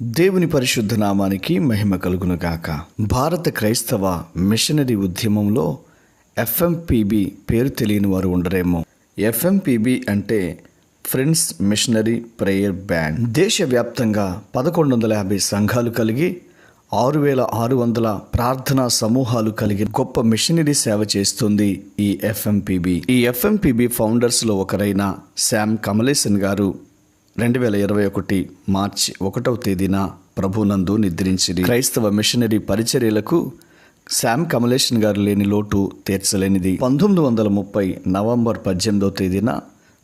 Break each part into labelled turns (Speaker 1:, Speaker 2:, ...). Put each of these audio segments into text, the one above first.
Speaker 1: దేవుని పరిశుద్ధ నామానికి మహిమ కలుగును గాక. భారత క్రైస్తవ మిషనరీ ఉద్యమంలో ఎఫ్ఎంపిబి పేరు తెలియని వారు ఉండరేమో. ఎఫ్ఎంపిబి అంటే ఫ్రెండ్స్ మిషనరీ ప్రేయర్ బ్యాండ్. దేశవ్యాప్తంగా 1150 సంఘాలు కలిగి 6600 ప్రార్థనా సమూహాలు కలిగి గొప్ప మిషనరీ సేవ చేస్తుంది ఈ ఎఫ్ఎంపిబి. ఈ ఎఫ్ఎంపిబి ఫౌండర్స్లో ఒకరైన శామ్ కమలేసన్ గారు 2021 మార్చి 1వ తేదీన ప్రభునందు నిద్రించిరి. క్రైస్తవ మిషనరీ పరిచర్యలకు శామ్ కమలేసన్ గారు లేని లోటు తీర్చలేనిది. 1930 నవంబర్ 18వ తేదీన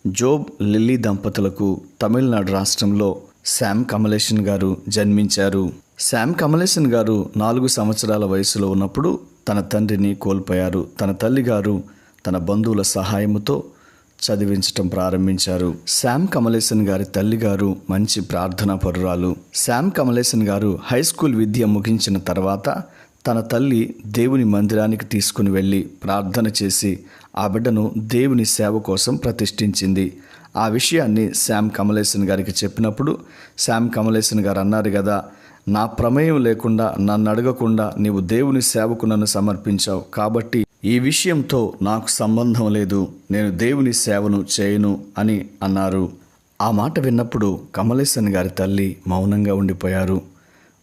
Speaker 1: జోబ్ లిల్లీ దంపతులకు తమిళనాడు రాష్ట్రంలో శామ్ కమలేసన్ గారు జన్మించారు. శామ్ కమలేసన్ గారు 4 సంవత్సరాల వయసులో ఉన్నప్పుడు తన తండ్రిని కోల్పోయారు. తన తల్లిగారు తన బంధువుల సహాయముతో చదివించటం ప్రారంభించారు. శామ్ కమలేసన్ గారి తల్లిగారు మంచి ప్రార్థనా పరురాలు. శామ్ కమలేసన్ గారు హై స్కూల్ విద్య ముగించిన తర్వాత తన తల్లి దేవుని మందిరానికి తీసుకుని వెళ్ళి ప్రార్థన చేసి ఆ బిడ్డను దేవుని సేవ కోసం ప్రతిష్ఠించింది. ఆ విషయాన్ని శామ్ కమలేసన్ గారికి చెప్పినప్పుడు శామ్ కమలేసన్ గారు అన్నారు కదా, నా ప్రమేయం లేకుండా నన్ను అడగకుండా నీవు దేవుని సేవకు నన్ను సమర్పించావు, కాబట్టి ఈ విషయంతో నాకు సంబంధం లేదు, నేను దేవుని సేవను చేయను అని అన్నారు. ఆ మాట విన్నప్పుడు కమలేసన్ గారి తల్లి మౌనంగా ఉండిపోయారు.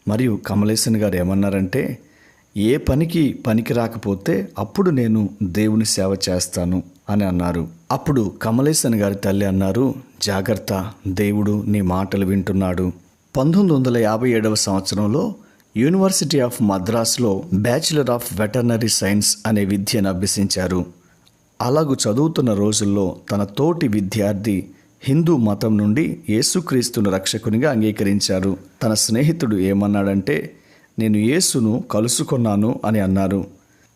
Speaker 1: మరియు కమలేసన్ గారు ఏమన్నారంటే, ఏ పనికి రాకపోతే అప్పుడు నేను దేవుని సేవ చేస్తాను అని అన్నారు. అప్పుడు కమలేసన్ గారి తల్లి అన్నారు, జాగ్రత్త, దేవుడు నీ మాటలు వింటున్నాడు. 1957వ సంవత్సరంలో యూనివర్సిటీ ఆఫ్ మద్రాస్లో బ్యాచిలర్ ఆఫ్ వెటర్నరీ సైన్స్ అనే విద్యను అభ్యసించారు. అలాగూ చదువుతున్న రోజుల్లో తన తోటి విద్యార్థి హిందూ మతం నుండి యేసుక్రీస్తును రక్షకునిగా అంగీకరించారు. తన స్నేహితుడు ఏమన్నాడంటే, నేను యేసును కలుసుకున్నాను అని అన్నారు.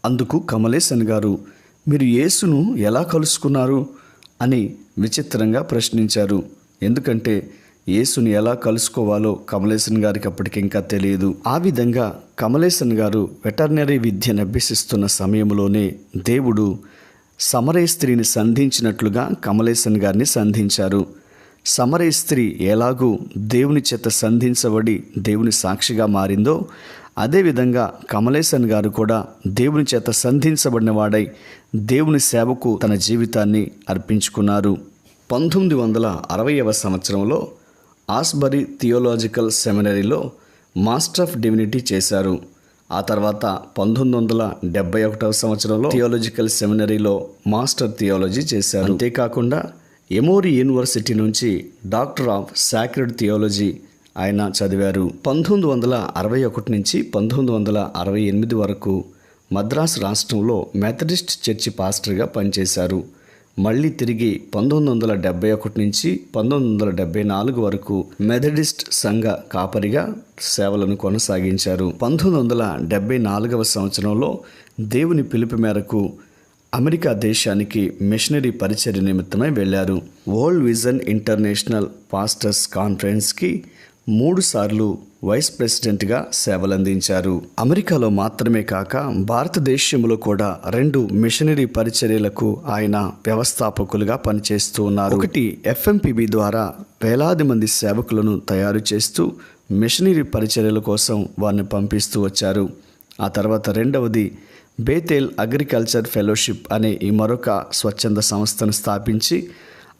Speaker 1: అందుకు కమలేసన్ గారు, మీరు యేసును ఎలా కలుసుకున్నారు అని విచిత్రంగా ప్రశ్నించారు. ఎందుకంటే యేసుని ఎలా కలుసుకోవాలో కమలేసన్ గారికి అప్పటికి ఇంకా తెలియదు. ఆ విధంగా కమలేసన్ గారు వెటర్నరీ విద్యను అభ్యసిస్తున్న సమయంలోనే దేవుడు సమరయ స్త్రీని సంధించినట్లుగా కమలేసన్ గారిని సంధించారు. సమరయ స్త్రీ ఎలాగూ దేవుని చేత సంధించబడి దేవుని సాక్షిగా మారిందో, అదేవిధంగా కమలేసన్ గారు కూడా దేవుని చేత సంధించబడిన వాడై దేవుని సేవకు తన జీవితాన్ని అర్పించుకున్నారు. 1960వ సంవత్సరంలో Asbury theological సెమినరీలో master of divinity చేశారు. ఆ తర్వాత 1971వ సంవత్సరంలో థియోలాజికల్ సెమినరీలో మాస్టర్ థియాలజీ చేశారు. అంతేకాకుండా ఎమోరీ యూనివర్సిటీ నుంచి డాక్టర్ ఆఫ్ సాక్రెడ్ థియాలజీ ఆయన చదివారు. 1961 నుంచి 1968 వరకు మద్రాసు రాష్ట్రంలో మెథడిస్ట్ చర్చి పాస్టర్గా పనిచేశారు. మళ్ళీ తిరిగి 1971 నుంచి 1974 వరకు మెథడిస్ట్ సంఘ కాపరిగా సేవలను కొనసాగించారు. 1974వ సంవత్సరంలో దేవుని పిలుపు మేరకు అమెరికా దేశానికి మిషనరీ పరిచర్య నిమిత్తమై వెళ్ళారు. వరల్డ్ విజన్ ఇంటర్నేషనల్ పాస్టర్స్ కాన్ఫరెన్స్కి 3 సార్లు వైస్ ప్రెసిడెంట్గా సేవలందించారు. అమెరికాలో మాత్రమే కాక భారతదేశంలో కూడా 2 మిషనరీ పరిచర్యలకు ఆయన వ్యవస్థాపకులుగా పనిచేస్తూ ఉన్నారు. ఒకటి ఎఫ్ఎంపిబి ద్వారా వేలాది మంది సేవకులను తయారు చేస్తూ మిషనరీ పరిచర్యల కోసం వారిని పంపిస్తూ వచ్చారు. ఆ తర్వాత రెండవది బేతేల్ అగ్రికల్చర్ ఫెలోషిప్ అనే ఈ మరొక స్వచ్ఛంద సంస్థను స్థాపించి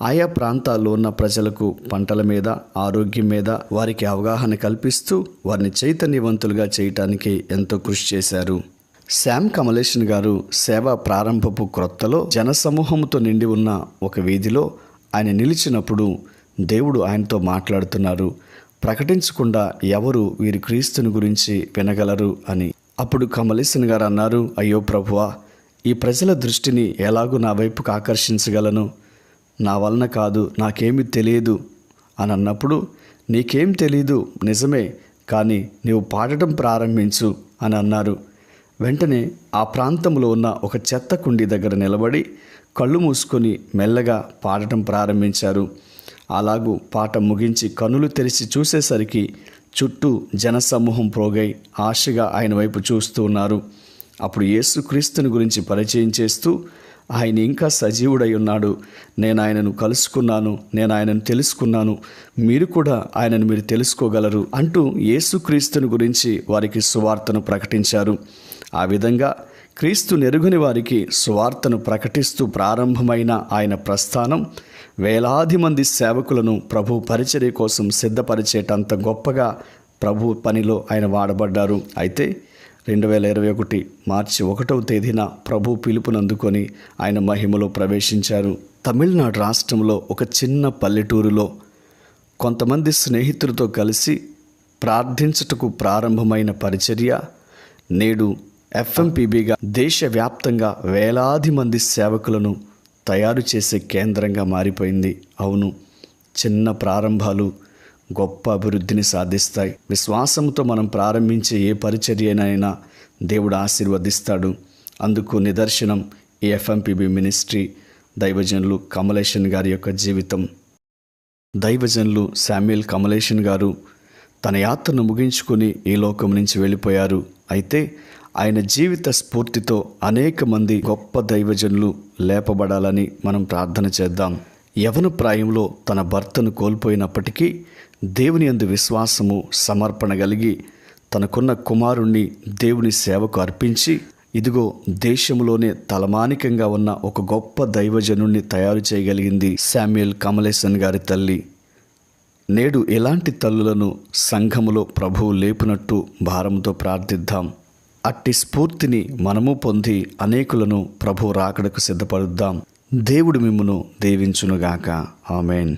Speaker 1: ఆయా ప్రాంతాల్లో ఉన్న ప్రజలకు పంటల మీద, ఆరోగ్యం మీద వారికి అవగాహన కల్పిస్తూ వారిని చైతన్యవంతులుగా చేయటానికి ఎంతో కృషి చేశారు. శామ్ కమలేసన్ గారు సేవ ప్రారంభపు క్రొత్తలో జనసమూహంతో నిండి ఉన్న ఒక వీధిలో ఆయన నిలిచినప్పుడు దేవుడు ఆయనతో మాట్లాడుతున్నారు. ప్రకటించకుండా ఎవరు వీరి క్రీస్తుని గురించి వినగలరు అని. అప్పుడు కమలేసన్ గారు అన్నారు, అయ్యో ప్రభువా, ఈ ప్రజల దృష్టిని ఎలాగూ నా వైపుకు ఆకర్షించగలను? నా వలన కాదు, నాకేమీ తెలియదు అని అన్నప్పుడు, నీకేం తెలీదు నిజమే, కానీ నీవు పాడటం ప్రారంభించు అని అన్నారు. వెంటనే ఆ ప్రాంతంలో ఉన్న ఒక చెత్త కుండీ దగ్గర నిలబడి కళ్ళు మూసుకొని మెల్లగా పాడటం ప్రారంభించారు. అలాగూ పాట ముగించి కన్నులు తెరిచి చూసేసరికి చుట్టూ జనసమూహం ప్రోగై ఆశగా ఆయన వైపు చూస్తూ ఉన్నారు. అప్పుడు యేసుక్రీస్తుని గురించి పరిచయం చేస్తూ ఆయన ఇంకా సజీవుడై ఉన్నాడు, నేను ఆయనను కలుసుకున్నాను, నేను ఆయనను తెలుసుకున్నాను, మీరు కూడా ఆయనను మీరు తెలుసుకోగలరు అంటూ యేసుక్రీస్తుని గురించి వారికి సువార్తను ప్రకటించారు. ఆ విధంగా క్రీస్తు నెరుగని వారికి సువార్తను ప్రకటిస్తూ ప్రారంభమైన ఆయన ప్రస్థానం వేలాది మంది సేవకులను ప్రభు పరిచర్య కోసం సిద్ధపరిచేటంత గొప్పగా ప్రభు పనిలో ఆయన వాడబడ్డారు. అయితే 2021 మార్చి 1వ తేదీన ప్రభు పిలుపునందుకొని ఆయన మహిమలో ప్రవేశించారు. తమిళనాడు రాష్ట్రంలో ఒక చిన్న పల్లెటూరులో కొంతమంది స్నేహితులతో కలిసి ప్రార్థించుటకు ప్రారంభమైన పరిచర్య నేడు ఎఫ్ఎంపీబీగా దేశవ్యాప్తంగా వేలాది మంది సేవకులను తయారు చేసే కేంద్రంగా మారిపోయింది. అవును, చిన్న ప్రారంభాలు గొప్ప అభివృద్ధిని సాధిస్తాయి. విశ్వాసంతో మనం ప్రారంభించే ఏ పరిచర్యనైనా దేవుడు ఆశీర్వదిస్తాడు. అందుకు నిదర్శనం ఈ ఎఫ్ఎంపీబీ మినిస్ట్రీ, దైవజనులు కమలేషన్ గారి యొక్క జీవితం. దైవజనులు శామ్యూల్ కమలేషన్ గారు తన యాత్రను ముగించుకొని ఈ లోకం నుంచి వెళ్ళిపోయారు. అయితే ఆయన జీవిత స్ఫూర్తితో అనేక మంది గొప్ప దైవజనులు లేపబడాలని మనం ప్రార్థన చేద్దాం. యవన ప్రాయంలో తన భర్తను కోల్పోయినప్పటికీ దేవుని యందు విశ్వాసము, సమర్పణ కలిగి తనకున్న కుమారుణ్ణి దేవుని సేవకు అర్పించి ఇదిగో దేశంలోనే తలమానికంగా ఉన్న ఒక గొప్ప దైవజనుణ్ణి తయారు చేయగలిగింది శామ్యూల్ కమలేషన్ గారి తల్లి. నేడు ఎలాంటి తల్లులను సంఘములో ప్రభువు లేపునట్టు భారంతో ప్రార్థిద్దాం. అట్టి స్ఫూర్తిని మనము పొంది అనేకులను ప్రభు రాకడకు సిద్ధపరుద్దాం. దేవుడు మిమ్మును దీవించునుగాక. ఆమేన్.